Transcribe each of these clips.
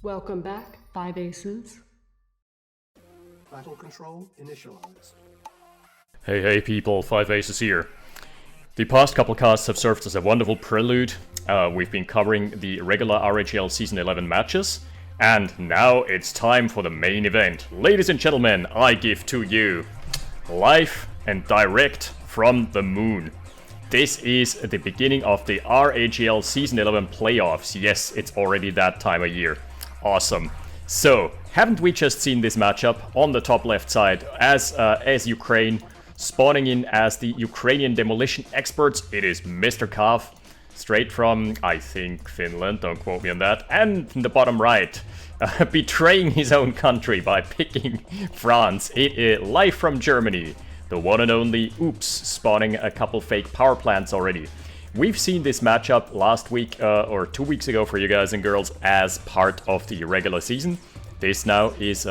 Welcome back, 5 Aces. Battle control initialized. Hey people, 5 Aces here. The past couple casts have served as a wonderful prelude. We've been covering the regular RAGL Season 11 matches, and now it's time for the main event. Ladies and gentlemen, I give to you, live and direct from the moon. This is the beginning of the RAGL Season 11 playoffs. Yes, it's already that time of year. Awesome. So, haven't we just seen this matchup on the top left side as Ukraine spawning in as the Ukrainian demolition experts? It is Mr. Kav, straight from, I think, Finland, don't quote me on that, and in the bottom right, betraying his own country by picking France. It is live from Germany, the one and only Upps, spawning a couple fake power plants already. We've seen this matchup last week, or 2 weeks ago for you guys and girls, as part of the regular season. This now is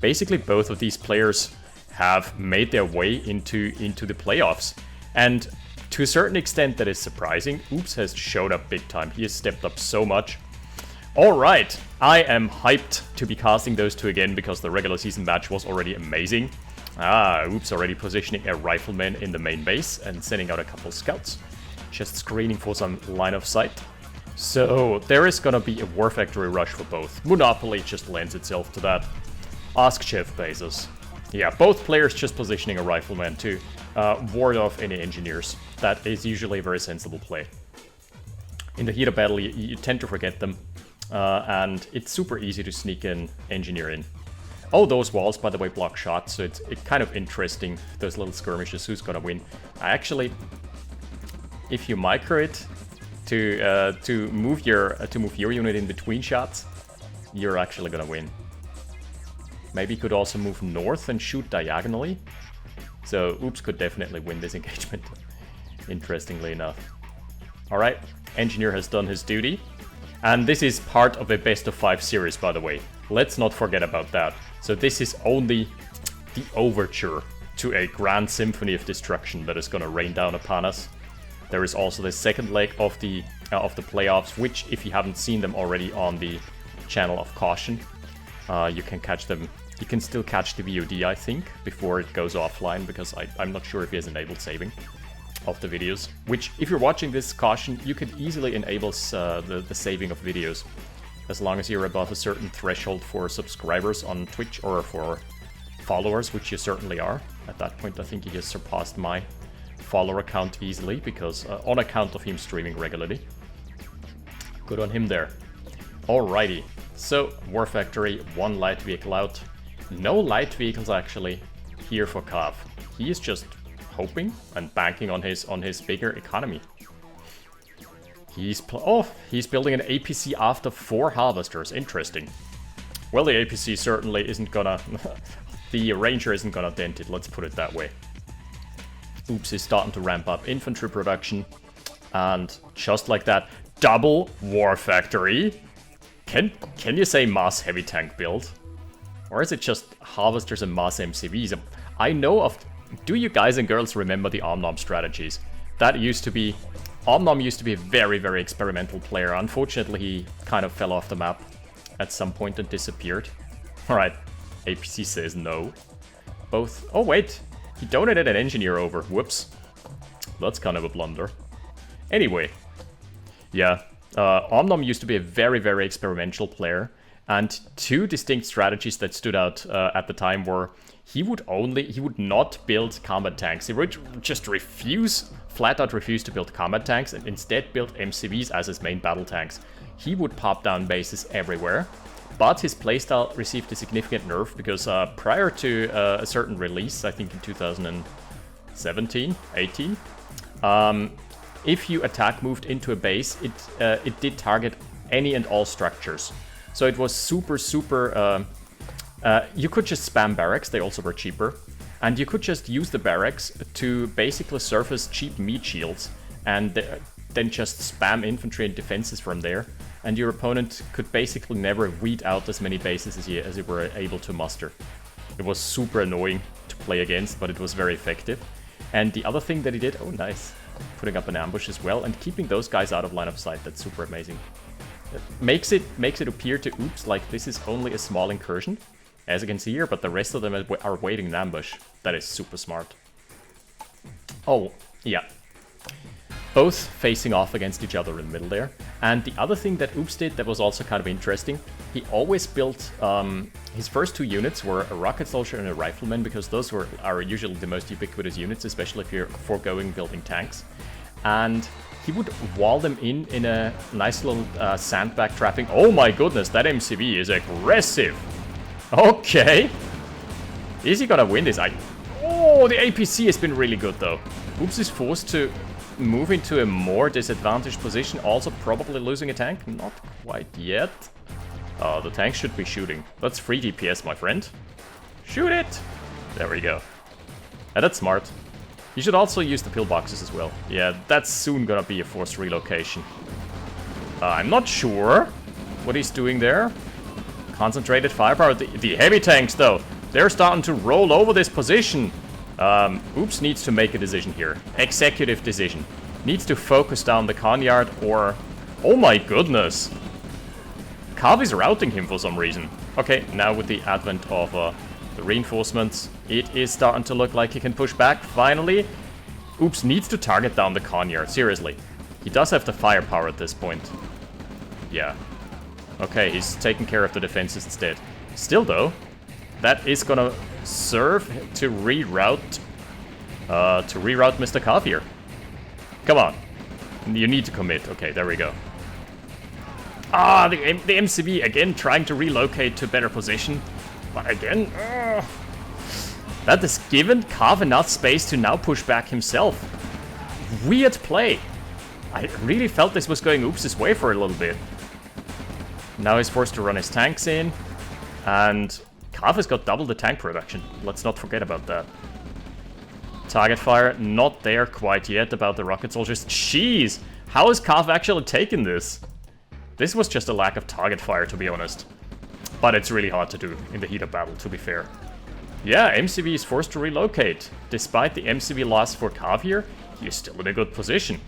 basically both of these players have made their way into the playoffs. And to a certain extent that is surprising. Upps has showed up big time. He has stepped up so much. Alright, I am hyped to be casting those two again because the regular season match was already amazing. Upps already positioning a rifleman in the main base and sending out a couple scouts. Just screening for some line of sight. So there is gonna be a War Factory rush for both. Monopoly just lends itself to that. Ask Chef Bezos. Yeah, both players just positioning a rifleman to ward off any engineers. That is usually a very sensible play. In the heat of battle, you tend to forget them. And it's super easy to sneak an engineer in. Oh, those walls, by the way, block shots, so it's kind of interesting, those little skirmishes, who's gonna win. Actually, if you micro it to move your unit in between shots, you're actually gonna win. Maybe you could also move north and shoot diagonally. So Upps could definitely win this engagement, interestingly enough. Alright, engineer has done his duty. And this is part of a best of 5 series, by the way. Let's not forget about that. So this is only the overture to a grand symphony of destruction that is gonna rain down upon us. There is also the second leg of the playoffs, which, if you haven't seen them already on the channel of Caution, you can catch them. You can still catch the VOD, I think, before it goes offline, because I'm not sure if he has enabled saving of the videos. Which, if you're watching this Caution, you could easily enable the saving of videos, as long as you're above a certain threshold for subscribers on Twitch or for followers, which you certainly are. At that point, I think he has surpassed my follower account easily, because on account of him streaming regularly. Good on him there. Alrighty, so War Factory, 1 light vehicle out. No light vehicles actually here for Kav. He is just hoping and banking on his bigger economy. He's building an APC after 4 harvesters. Interesting. Well, the APC certainly isn't gonna the Ranger isn't gonna dent it, let's put it that way. Upps is starting to ramp up infantry production, and just like that, double War Factory. Can you say mass heavy tank build? Or is it just harvesters and mass MCVs? I know of... Do you guys and girls remember the Omnom strategies? That used to be... Omnom used to be a very, very experimental player. Unfortunately, he kind of fell off the map at some point and disappeared. Alright, APC says no. Both... Oh, wait! He donated an engineer over. Whoops. That's kind of a blunder. Anyway. Yeah. Omnom used to be a very, very experimental player. And 2 distinct strategies that stood out at the time were he would not build combat tanks. He would just flat out refuse to build combat tanks and instead build MCVs as his main battle tanks. He would pop down bases everywhere. But his playstyle received a significant nerf because prior to a certain release, I think in 2017, 18, if you attack moved into a base, it did target any and all structures. So it was super, you could just spam barracks, they also were cheaper. And you could just use the barracks to basically surface cheap meat shields and then just spam infantry and defenses from there. And your opponent could basically never weed out as many bases as you were able to muster. It was super annoying to play against, but it was very effective. And the other thing that he did, oh nice, putting up an ambush as well and keeping those guys out of line of sight, that's super amazing. makes it appear to Upps like this is only a small incursion, as you can see here, but the rest of them are waiting in ambush. That is super smart. Oh, yeah. Both facing off against each other in the middle there. And the other thing that Upps did that was also kind of interesting, he always built, his first 2 units were a rocket soldier and a rifleman, because those are usually the most ubiquitous units, especially if you're foregoing building tanks. And he would wall them in a nice little sandbag trapping. Oh my goodness, that MCV is aggressive! Okay! Is he gonna win this? Oh, the APC has been really good though. Upps is forced to move into a more disadvantaged position, also probably losing a tank. Not quite yet. The tank should be shooting. That's 3 DPS, my friend. Shoot it! There we go. And that's smart. You should also use the pillboxes as well. Yeah, that's soon gonna be a forced relocation. I'm not sure what he's doing there. Concentrated firepower. The heavy tanks, though, they're starting to roll over this position. Upps needs to make a decision here. Executive decision. Needs to focus down the Conyard or... Oh my goodness! Cav is routing him for some reason. Okay, now with the advent of the reinforcements, it is starting to look like he can push back, finally. Upps needs to target down the Conyard, seriously. He does have the firepower at this point. Yeah. Okay, he's taking care of the defenses instead. Still though, that is gonna serve to reroute Mr. Cav here. Come on. You need to commit. Okay, there we go. Ah, the MCV again trying to relocate to a better position. But again, that has given Cav enough space to now push back himself. Weird play. I really felt this was going Upps' way for a little bit. Now he's forced to run his tanks in. And Cav has got double the tank production. Let's not forget about that. Target fire, not there quite yet about the rocket soldiers. Jeez, how has Cav actually taken this? This was just a lack of target fire, to be honest. But it's really hard to do in the heat of battle, to be fair. Yeah, MCV is forced to relocate. Despite the MCV loss for Cav here, he is still in a good position.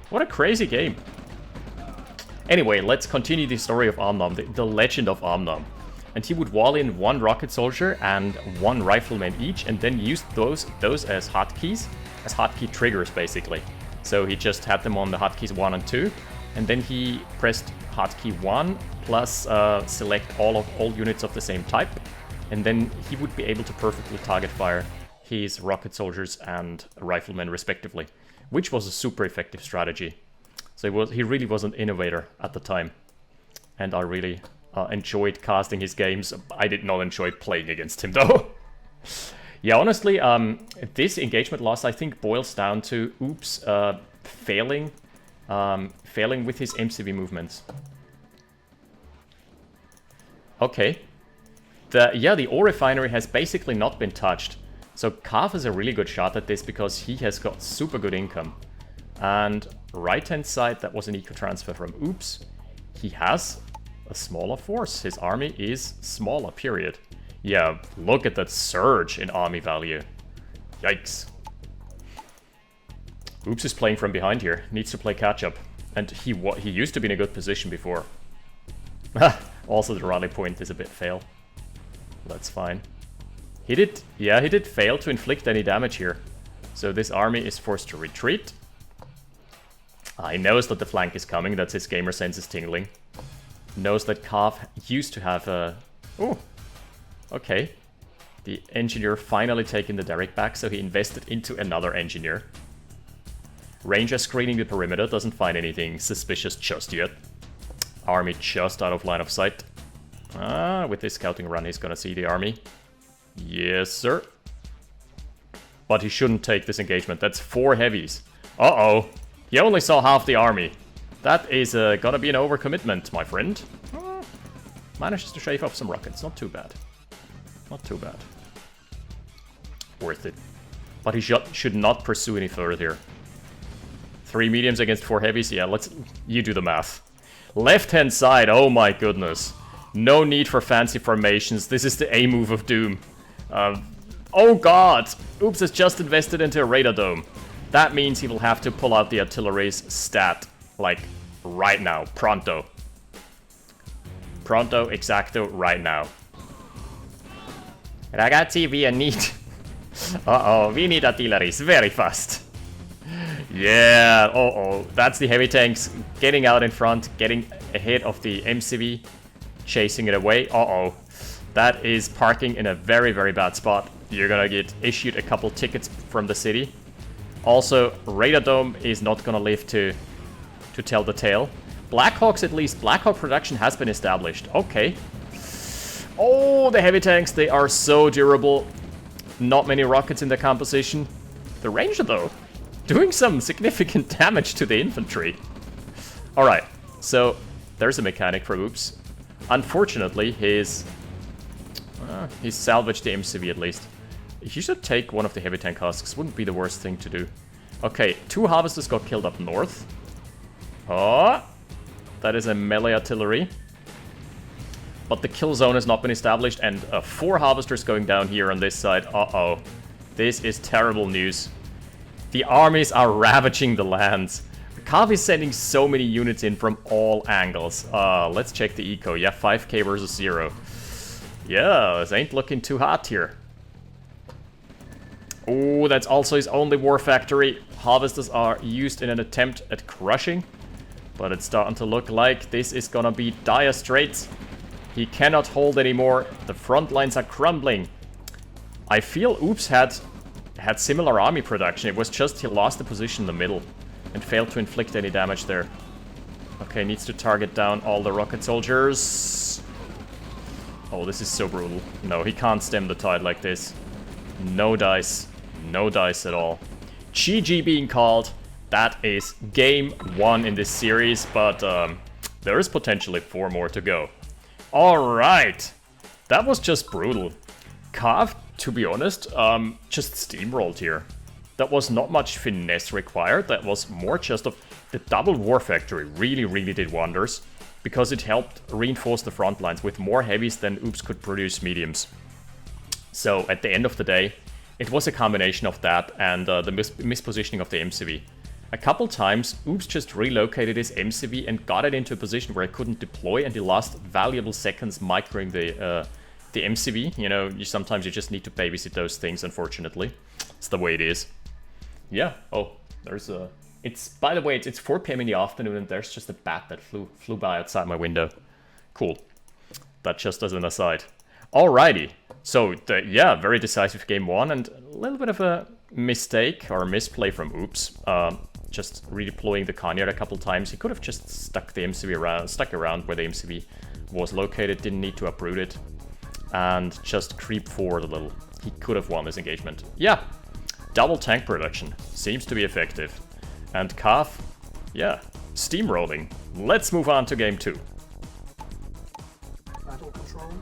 What a crazy game. Anyway, let's continue the story of Amnom, the legend of Amnom. And he would wall in 1 rocket soldier and 1 rifleman each, and then use those as hotkeys, as hotkey triggers basically. So he just had them on the hotkeys 1 and 2, and then he pressed hotkey 1 plus select all units of the same type, and then he would be able to perfectly target fire his rocket soldiers and riflemen respectively, which was a super effective strategy. So he really was an innovator at the time, and I really enjoyed casting his games. I did not enjoy playing against him though. Yeah, honestly, this engagement loss I think boils down to Upps failing with his MCV movements. Okay. The ore refinery has basically not been touched. So Cav has a really good shot at this because he has got super good income. And right hand side, that was an eco transfer from Upps. He has a smaller force. His army is smaller, period. Yeah, look at that surge in army value. Yikes. Upps is playing from behind here. Needs to play catch up. And he used to be in a good position before. Also the rally point is a bit fail. That's fine. He did fail to inflict any damage here. So this army is forced to retreat. He knows that the flank is coming, that's his gamer sense is tingling. Knows that Cav used to have a... Oh, okay. The engineer finally taking the direct back, so he invested into another engineer. Ranger screening the perimeter, doesn't find anything suspicious just yet. Army just out of line of sight. With this scouting run he's gonna see the army. Yes, sir. But he shouldn't take this engagement. That's 4 heavies. Uh-oh. He only saw half the army. That is gonna be an overcommitment, my friend. Manages to shave off some rockets. Not too bad. Not too bad. Worth it. But he should not pursue any further here. 3 mediums against 4 heavies. Yeah, you do the math. Left-hand side. Oh my goodness. No need for fancy formations. This is the A move of doom. Oh god! Upps has just invested into a radar dome. That means he will have to pull out the artillery's stat, like, right now, pronto. pronto, exacto, right now. Ragazzi, we need... Uh-oh, we need artilleries very fast. Yeah, uh-oh, that's the heavy tanks getting out in front, getting ahead of the MCV, chasing it away. Uh-oh, that is parking in a very, very bad spot. You're gonna get issued a couple tickets from the city. Also, Radar Dome is not gonna live to tell the tale. Blackhawks, at least, Blackhawk production has been established. Okay. Oh, the heavy tanks, they are so durable. Not many rockets in the composition. The Ranger, though, doing some significant damage to the infantry. Alright, so there's a mechanic for Upps. Unfortunately, he's salvaged the MCV at least. He should take one of the heavy tank husks, wouldn't be the worst thing to do. Okay, 2 harvesters got killed up north. Oh, that is a melee artillery. But the kill zone has not been established, and 4 harvesters going down here on this side. Uh-oh. This is terrible news. The armies are ravaging the lands. Cav is sending so many units in from all angles. Let's check the eco. Yeah, 5k versus 0. Yeah, this ain't looking too hot here. Oh, that's also his only war factory. Harvesters are used in an attempt at crushing. But it's starting to look like this is gonna be dire straits. He cannot hold anymore. The front lines are crumbling. I feel Upps had similar army production. It was just he lost the position in the middle and failed to inflict any damage there. Okay, needs to target down all the rocket soldiers. Oh, this is so brutal. No, he can't stem the tide like this. No dice. No dice at all. GG being called. That is game 1 in this series, but there is potentially 4 more to go. Alright. That was just brutal. Cav, to be honest, just steamrolled here. That was not much finesse required. That was more just of the double war factory really did wonders, because it helped reinforce the front lines with more heavies than Upps could produce mediums. So at the end of the day, it was a combination of that and the mispositioning of the MCV. A couple times, Upps just relocated his MCV and got it into a position where it couldn't deploy, and he lost valuable seconds microing the MCV. You know, sometimes you just need to babysit those things, unfortunately. It's the way it is. Yeah, oh, there's a... by the way, it's 4 PM in the afternoon, and there's just a bat that flew by outside my window. Cool. That just as an aside. Alrighty. So, yeah, very decisive game 1, and a little bit of a mistake or misplay from Upps. Just redeploying the Conyard a couple times. He could have just stuck around where the MCV was located, didn't need to uproot it, and just creep forward a little. He could have won this engagement. Yeah, double tank production. Seems to be effective. And Cav, yeah, steamrolling. Let's move on to game 2. Battle control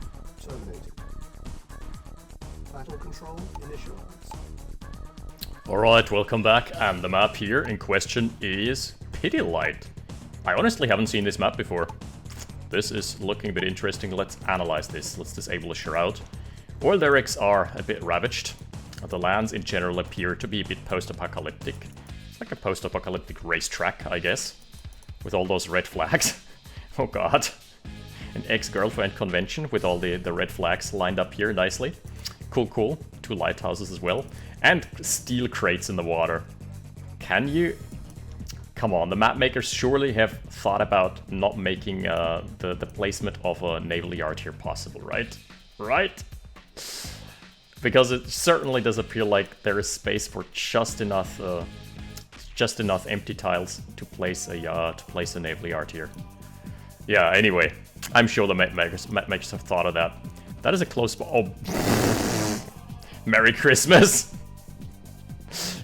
terminated. Battle control initialized. Alright, welcome back, and the map here in question is Pity Light. I honestly haven't seen this map before. This is looking a bit interesting. Let's analyze this. Let's disable a shroud. Oil derricks are a bit ravaged. The lands in general appear to be a bit post-apocalyptic. It's like a post-apocalyptic racetrack, I guess. With all those red flags. Oh god. An ex-girlfriend convention with all the red flags lined up here nicely. Cool, cool. 2 lighthouses as well. And steel crates in the water. Can you... Come on, the map makers surely have thought about not making the placement of a naval yard here possible, right? Right? Because it certainly does appear like there is space for just enough empty tiles to place a naval yard here. Yeah, anyway, I'm sure the map makers have thought of that. That is a close... Oh... Merry Christmas!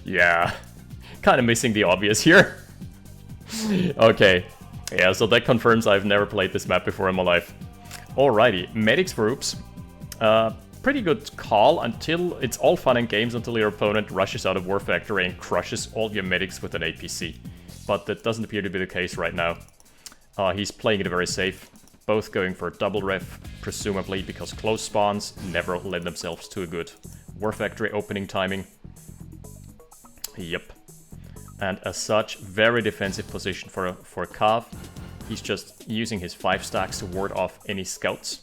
Yeah, kind of missing the obvious here. Okay, yeah, so that confirms I've never played this map before in my life. Alrighty, medics for Upps. Pretty good call until it's all fun and games until your opponent rushes out of War Factory and crushes all your medics with an APC. But that doesn't appear to be the case right now. He's playing it very safe. Both going for double ref, presumably because close spawns never lend themselves to a good War Factory opening timing. Yep. And as such, very defensive position for Cav. He's just using his 5 stacks to ward off any scouts.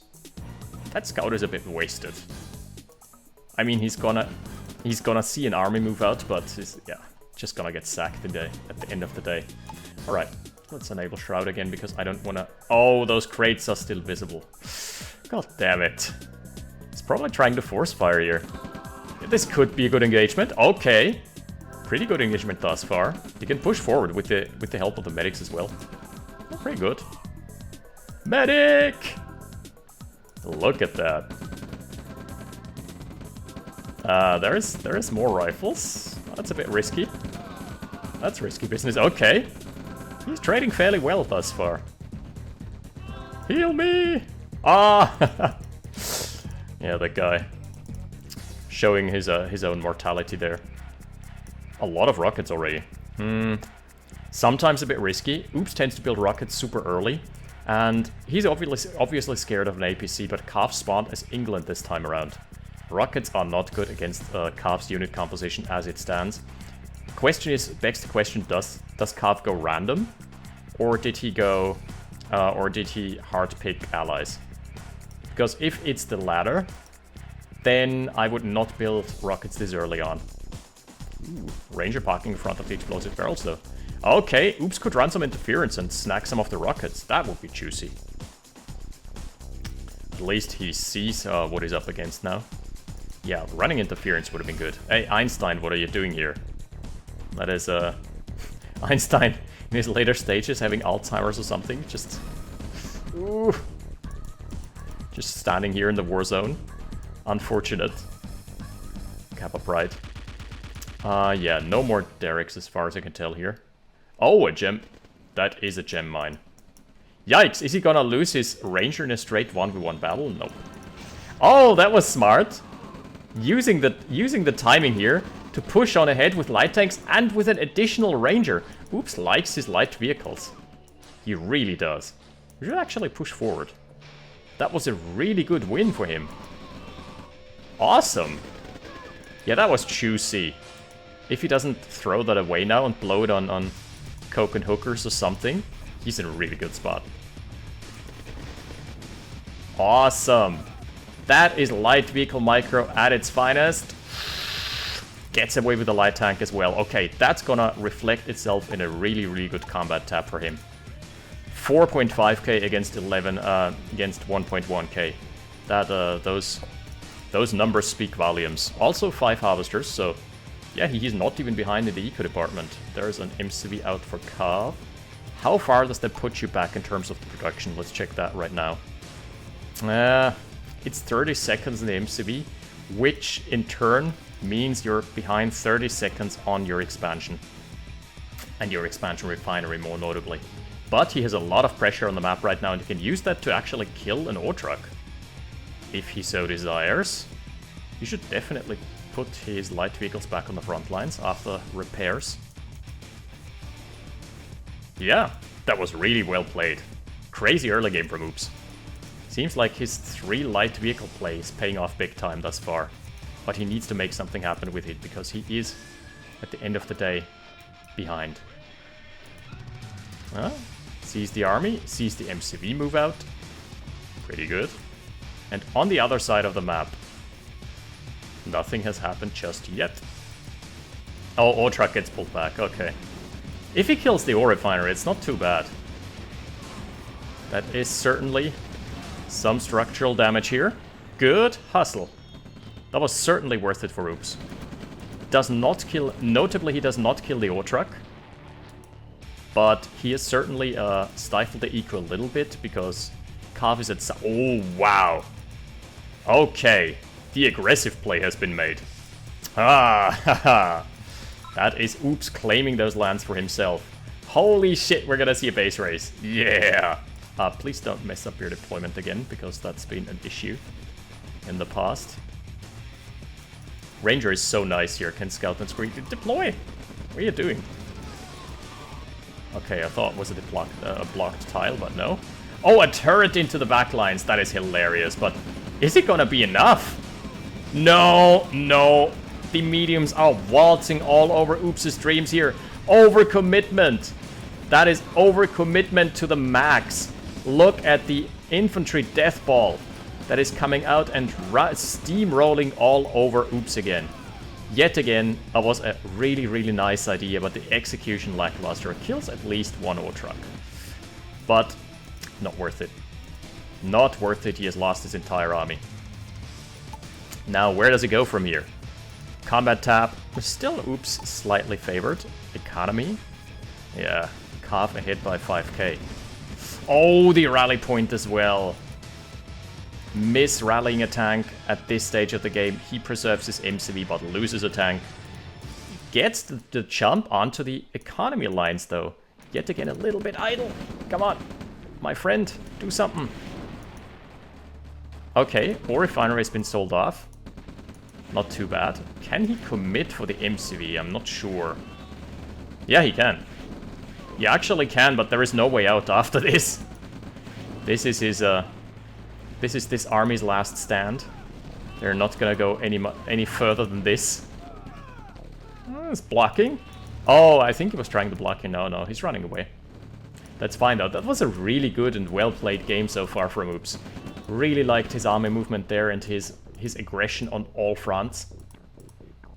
That scout is a bit wasted. I mean, he's gonna see an army move out, but he's, yeah, just gonna get sacked at the end of the day. Alright, let's enable Shroud again, because I don't wanna... Oh, those crates are still visible. God damn it. He's probably trying to force fire here. This could be a good engagement. Okay. Pretty good engagement thus far. You can push forward with the help of the medics as well. Oh, pretty good. Medic! Look at that. There is more rifles. That's a bit risky. That's risky business. Okay. He's trading fairly well thus far. Heal me! Ah! Yeah, that guy. Showing his own mortality there. A lot of rockets already. Sometimes a bit risky. Upps tends to build rockets super early. And he's obviously scared of an APC, but Calf spawned as England this time around. Rockets are not good against Calf's unit composition as it stands. Question is, begs the question, does Calf go random? Or did he go, or did he hard pick allies? Because if it's the latter, then I would not build rockets this early on. Ooh, Ranger parking in front of the explosive barrels though. Okay, Upps could run some interference and snag some of the rockets. That would be juicy. At least he sees what he's up against now. Yeah, running interference would have been good. Hey, Einstein, what are you doing here? That is, Einstein in his later stages having Alzheimer's or something. Just... Ooh. Just standing here in the war zone. Unfortunate. Kappa Pride. Yeah, no more Derricks as far as I can tell here. Oh, a gem. That is a gem mine. Yikes, is he gonna lose his Ranger in a straight 1v1 battle? Nope. Oh, that was smart. Using the timing here to push on ahead with light tanks and with an additional Ranger. Upps likes his light vehicles. He really does. We should actually push forward. That was a really good win for him. Awesome. Yeah, that was juicy. If he doesn't throw that away now and blow it on Coke and Hookers or something, he's in a really good spot. Awesome. That is light vehicle micro at its finest. Gets away with the light tank as well. Okay, that's gonna reflect itself in a really, really good combat tab for him. 4.5k against 11, against 1.1k. That, those numbers speak volumes. Also 5 harvesters, so yeah, he's not even behind in the eco department. There's an MCV out for Cav. How far does that put you back in terms of the production? Let's check that right now. It's 30 seconds in the MCV, which in turn means you're behind 30 seconds on your expansion. And your expansion refinery, more notably. But he has a lot of pressure on the map right now, and he can use that to actually kill an ore truck. If he so desires. You should definitely put his light vehicles back on the front lines after repairs. Yeah, that was really well played. Crazy early game from Upps. Seems like his 3 light vehicle play is paying off big time thus far. But he needs to make something happen with it, because he is, at the end of the day, behind. Sees the army, sees the MCV move out. Pretty good. And on the other side of the map, nothing has happened just yet. Oh, ore truck gets pulled back, okay. If he kills the ore refiner, it's not too bad. That is certainly some structural damage here. Good hustle. That was certainly worth it for Upps. Does not kill, notably he does not kill the ore truck. But he has certainly stifled the eco a little bit, because Cav is at... Oh, wow. Okay. The aggressive play has been made. Ah, haha. That is Upps claiming those lands for himself. Holy shit, we're gonna see a base race. Yeah. Please don't mess up your deployment again, because that's been an issue in the past. Ranger is so nice here, can scout and screen. Deploy! What are you doing? Okay, I thought was it a blocked tile, but no. Oh, a turret into the backlines. That is hilarious, but is it gonna be enough? No, no. The mediums are waltzing all over Upps' dreams here. Overcommitment. That is overcommitment to the max. Look at the infantry death ball that is coming out and steamrolling all over Upps again. Yet again, that was a really, really nice idea, but the execution lackluster. Kills at least one O truck. But not worth it. Not worth it, he has lost his entire army. Now, where does it go from here? Combat tab, still Upps slightly favored. Economy, yeah, Cav ahead by 5k. Oh, the rally point as well. Miss rallying a tank at this stage of the game. He preserves his MCV but loses a tank. Gets the jump onto the economy lines though. Yet again a little bit idle. Come on, my friend, do something. Okay, ore refinery has been sold off. Not too bad. Can he commit for the MCV? I'm not sure. Yeah, he can. He actually can, but there is no way out after this. This is his, this is this army's last stand. They're not gonna go any further than this. It's blocking. Oh, I think he was trying to block him. No, he's running away. That's fine though. That was a really good and well-played game so far from Upps. Really liked his army movement there and his aggression on all fronts.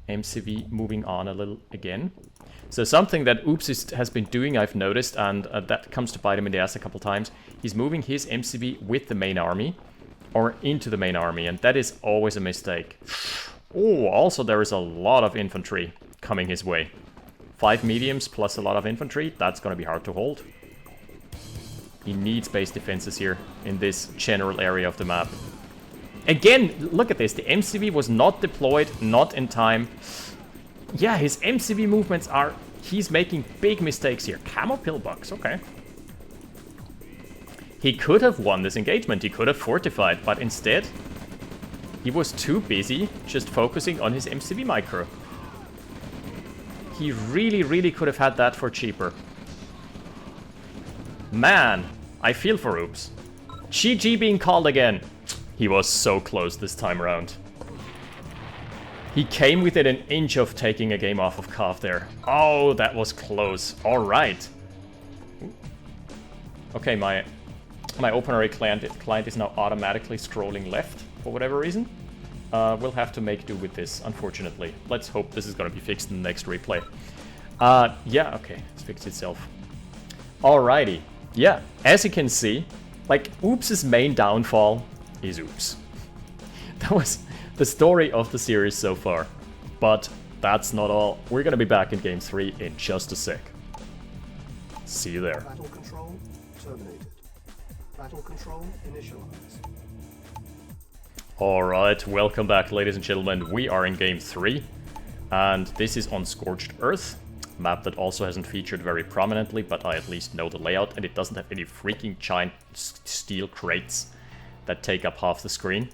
MCV moving on a little again. So something that Upps has been doing, I've noticed, and that comes to bite him in the ass a couple times. He's moving his MCV with the main army, or into the main army, and that is always a mistake. Oh, also there is a lot of infantry coming his way. 5 mediums plus a lot of infantry, that's gonna be hard to hold. He needs base defenses here in this general area of the map. Again, look at this. The MCV was not deployed, not in time. Yeah, his MCV movements are... He's making big mistakes here. Camo pillbox, okay. He could have won this engagement. He could have fortified, but instead... He was too busy just focusing on his MCV micro. He really, really could have had that for cheaper. Man, I feel for Upps. GG being called again. He was so close this time around. He came within an inch of taking a game off of Cav there. Oh, that was close. All right. Okay, my OpenRA client is now automatically scrolling left for whatever reason. We'll have to make do with this, unfortunately. Let's hope this is gonna be fixed in the next replay. Yeah, okay, it's fixed itself. Alrighty. Yeah, as you can see, like, Upps' main downfall is Upps. That was the story of the series so far. But that's not all. We're gonna be back in Game 3 in just a sec. See you there. Battle control terminated. Battle control initialized. Alright, welcome back, ladies and gentlemen. We are in Game 3. And this is on Scorched Earth. Map that also hasn't featured very prominently, but I at least know the layout, and it doesn't have any freaking giant steel crates that take up half the screen,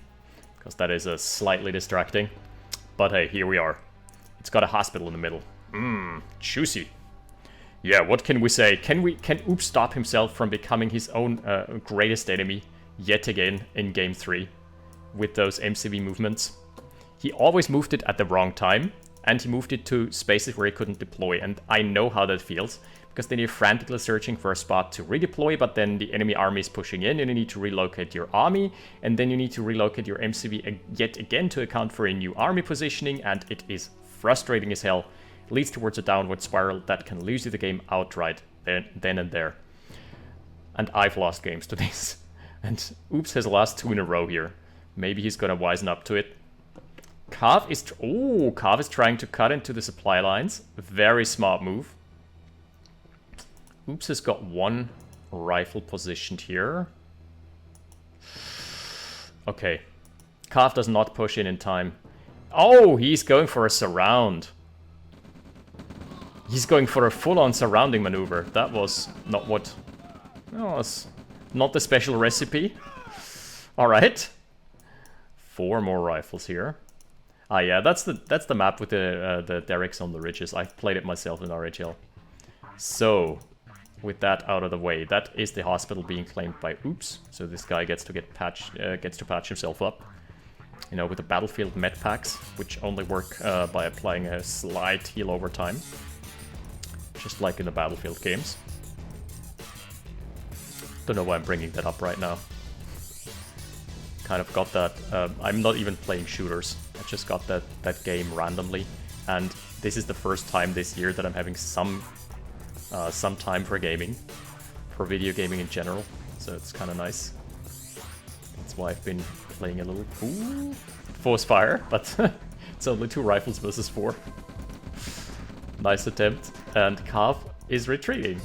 because that is slightly distracting. But hey, here we are. It's got a hospital in the middle. Juicy. Yeah, what can we say? Can Upps stop himself from becoming his own greatest enemy yet again in Game 3 with those MCV movements? He always moved it at the wrong time, and he moved it to spaces where he couldn't deploy, and I know how that feels, because then you're frantically searching for a spot to redeploy, but then the enemy army is pushing in, and you need to relocate your army, and then you need to relocate your MCV yet again to account for a new army positioning, and it is frustrating as hell. It leads towards a downward spiral that can lose you the game outright then and there. And I've lost games to this. And Upps has lost 2 in a row here. Maybe he's gonna wisen up to it. Cav is trying to cut into the supply lines. Very smart move. Upps has got 1 rifle positioned here. Okay. Cav does not push in time. Oh, he's going for a surround. He's going for a full-on surrounding maneuver. That was not what... That was not the special recipe. Alright. 4 more rifles here. Ah, yeah, that's the map with the derricks on the ridges. I've played it myself in RAGL. So, with that out of the way, that is the hospital being claimed by Upps. So this guy gets to patch himself up. You know, with the battlefield med packs, which only work by applying a slight heal over time, just like in the battlefield games. Don't know why I'm bringing that up right now. Kind of got that. I'm not even playing shooters. I just got that game randomly, and this is the first time this year that I'm having some time for gaming, for video gaming in general. So it's kind of nice. That's why I've been playing a little. Ooh, force fire, but it's only 2 rifles versus 4. Nice attempt, and Calf is retreating.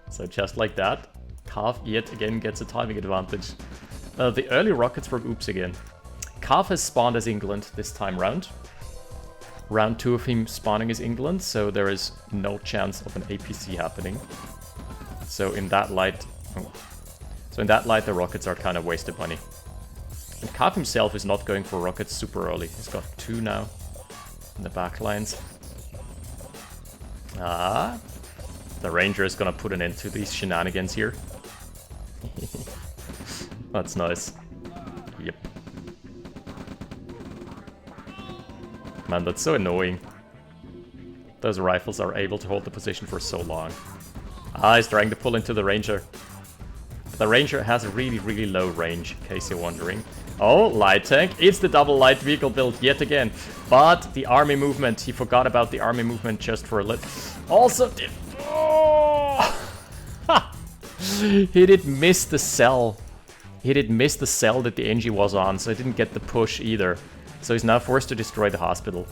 So just like that, Calf yet again gets a timing advantage. The early rockets from Upps again. Calf has spawned as England this time round. Round 2 of him spawning as England, so there is no chance of an APC happening. So in that light, the rockets are kind of wasted money. And Calf himself is not going for rockets super early. He's got 2 now in the back lines. Ah, the Ranger is gonna put an end to these shenanigans here. That's nice. Yep. Man, that's so annoying. Those rifles are able to hold the position for so long. Ah, he's trying to pull into the Ranger. The Ranger has a really, really low range, in case you're wondering. Oh, light tank. It's the double light vehicle build yet again. But the army movement, he forgot about the army movement just for a little. Also did... Oh! He did miss the cell. He did miss the cell that the NG was on, so he didn't get the push either. So he's now forced to destroy the hospital.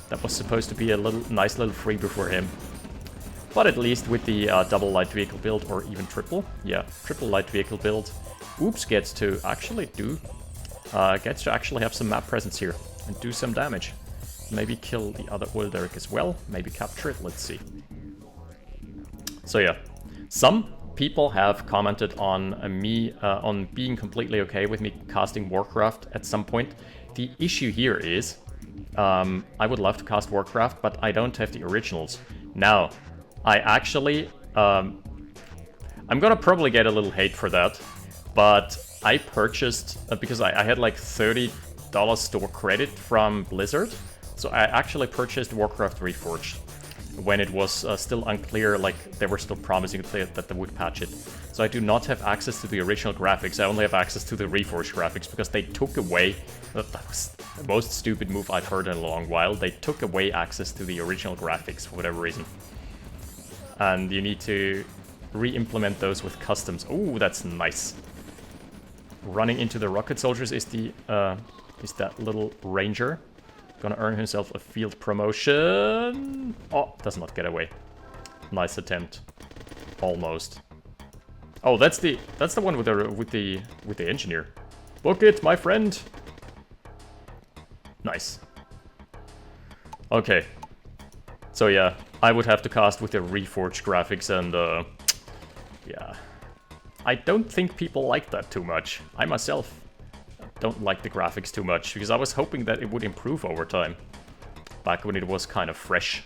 That was supposed to be a nice little freebie for him. But at least with the double light vehicle build, or even triple. Yeah, triple light vehicle build. Upps gets to actually have some map presence here and do some damage. Maybe kill the other oil derrick as well. Maybe capture it. Let's see. So yeah, some people have commented on me on being completely okay with me casting Warcraft at some point. The issue here is I would love to cast Warcraft, but I don't have the originals. Now, I actually I'm gonna probably get a little hate for that, but I purchased because I had like $30 store credit from Blizzard, so I actually purchased Warcraft Reforged when it was still unclear, like they were still promising that they would patch it. So I do not have access to the original graphics, I only have access to the Reforged graphics, because they took away, that was the most stupid move I've heard in a long while, they took away access to the original graphics for whatever reason. And you need to re-implement those with customs. Oh, that's nice. Running into the rocket soldiers is that little Ranger. Gonna earn himself a field promotion. Oh, does not get away. Nice attempt. Almost. Oh, that's the one with the engineer. Book it, my friend. Nice. Okay. So yeah, I would have to cast with the Reforged graphics, and yeah, I don't think people like that too much. I myself don't like the graphics too much, because I was hoping that it would improve over time, back when it was kind of fresh.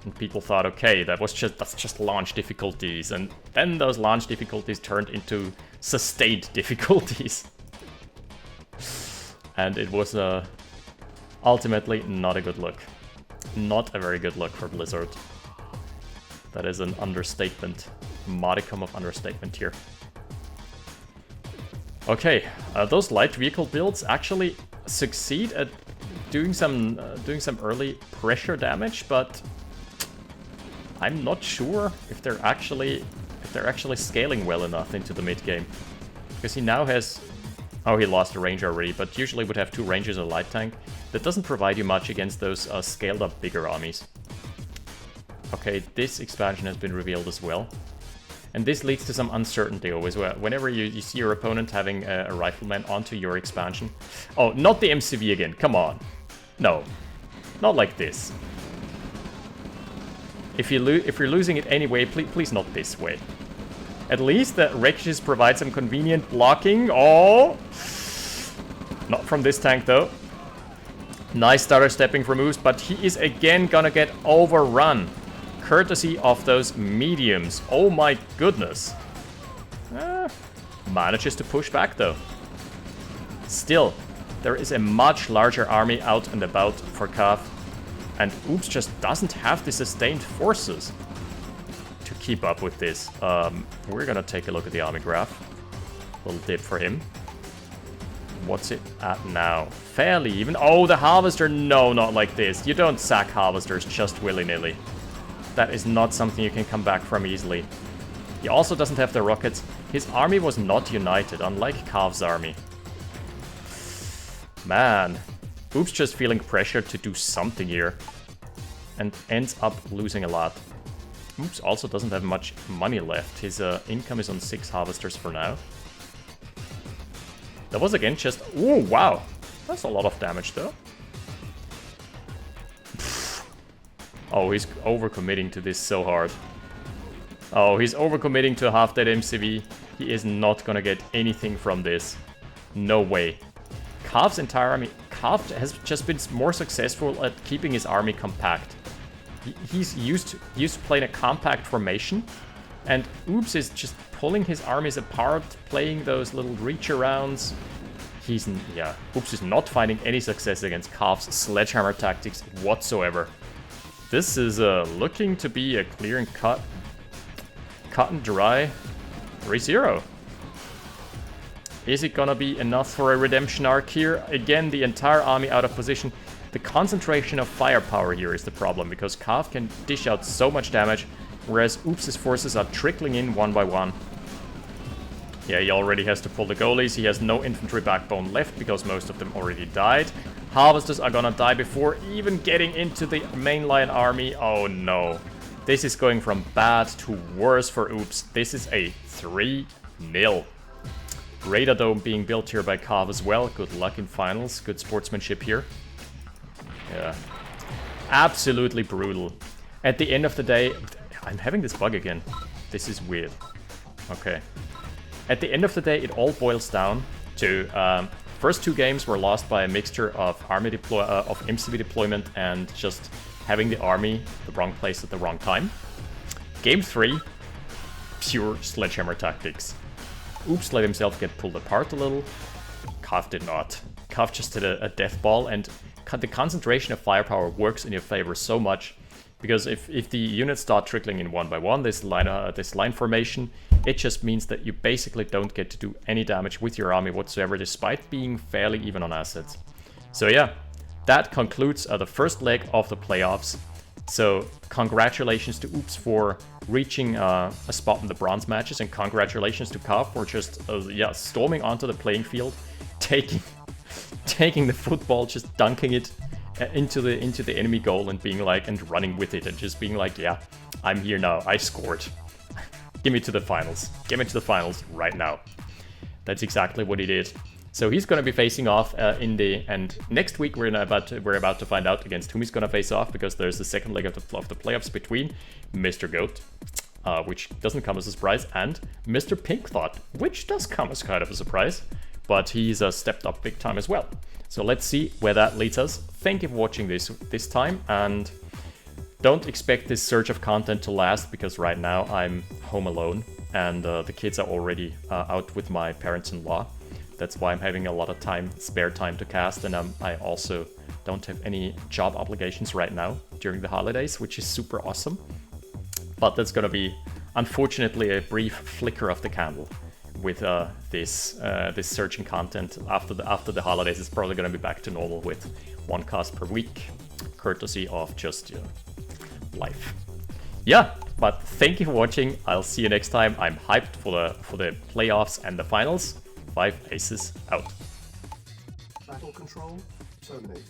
And people thought, okay, that's just launch difficulties, and then those launch difficulties turned into sustained difficulties. And it was ultimately not a good look. Not a very good look for Blizzard. That is an understatement. Modicum of understatement here. Okay, those light vehicle builds actually succeed at doing some early pressure damage, but I'm not sure if they're actually scaling well enough into the mid game, because he now has. Oh, he lost a range already, but usually would have 2 rangers and a light tank. That doesn't provide you much against those scaled up bigger armies. Okay, this expansion has been revealed as well. And this leads to some uncertainty always. Whenever you see your opponent having a rifleman onto your expansion. Oh, not the MCV again, come on. No, not like this. If you're losing it anyway, please not this way. At least the wreckages provide some convenient blocking. Oh! Not from this tank though. Nice stutter stepping from Upps, but he is again gonna get overrun. Courtesy of those mediums. Oh my goodness. Manages to push back though. Still, there is a much larger army out and about for Cav, and Upps just doesn't have the sustained forces. to keep up with this. We're gonna take a look at the army graph. Little dip for him. What's it at now? Fairly even. Oh, the harvester. No, not like this. You don't sack harvesters just willy-nilly. That is not something you can come back from easily. He also doesn't have the rockets. His army was not united, unlike Kav's army. Man. Upps just feeling pressured to do something here. And ends up losing a lot. Upps also doesn't have much money left. His income is on 6 harvesters for now. That was again just... Oh, wow. That's a lot of damage, though. Oh, he's overcommitting to this so hard. Oh, he's overcommitting to half that MCV. He is not gonna get anything from this. No way. Kav's entire army... Kav has just been more successful at keeping his army compact. He's used to playing a compact formation. And Upps is just pulling his armies apart, playing those little reach arounds. Yeah, Upps is not finding any success against Kav's sledgehammer tactics whatsoever. This is looking to be a clear and cut and dry 3-0. Is it gonna be enough for a redemption arc here? Again, the entire army out of position. The concentration of firepower here is the problem, because Kav can dish out so much damage, whereas Upps' forces are trickling in one by one. Yeah, he already has to pull the goalies. He has no infantry backbone left because most of them already died. Harvesters are gonna die before even getting into the mainline army. Oh no. This is going from bad to worse for Upps. This is a 3-0. Radar Dome being built here by Kav as well. Good luck in finals. Good sportsmanship here. Yeah. Absolutely brutal. At the end of the day... I'm having this bug again. This is weird. Okay. At the end of the day, it all boils down to... first 2 games were lost by a mixture of of MCV deployment and just having the army the wrong place at the wrong time. Game 3, pure sledgehammer tactics. Upps let himself get pulled apart a little. Kav did not. Kav just did a death ball, and the concentration of firepower works in your favor so much. Because if the units start trickling in one by one, this line formation, it just means that you basically don't get to do any damage with your army whatsoever, despite being fairly even on assets. So yeah, that concludes the first leg of the playoffs. So congratulations to Upps for reaching a spot in the bronze matches, and congratulations to Kav for just storming onto the playing field, taking the football, just dunking it into the enemy goal and being like, and running with it and just being like, yeah, I'm here now, I scored. Give me to the finals. Give me to the finals right now. That's exactly what he did. So he's going to be facing off and next week we're about to find out against whom he's going to face off, because there's the second leg of the playoffs between Mr. Goat, which doesn't come as a surprise, and Mr. Pink Thought, which does come as kind of a surprise, but he's stepped up big time as well. So let's see where that leads us. Thank you for watching this time, and don't expect this surge of content to last, because right now I'm home alone and the kids are already out with my parents-in-law. That's why I'm having a lot of spare time to cast, and I also don't have any job obligations right now during the holidays, which is super awesome. But that's gonna be, unfortunately, a brief flicker of the candle with this searching content. After the holidays, it's probably gonna be back to normal with 1 cast per week, courtesy of just life. Yeah, but thank you for watching. I'll see you next time. I'm hyped for the playoffs and the finals. 5 aces out. Battle control terminated.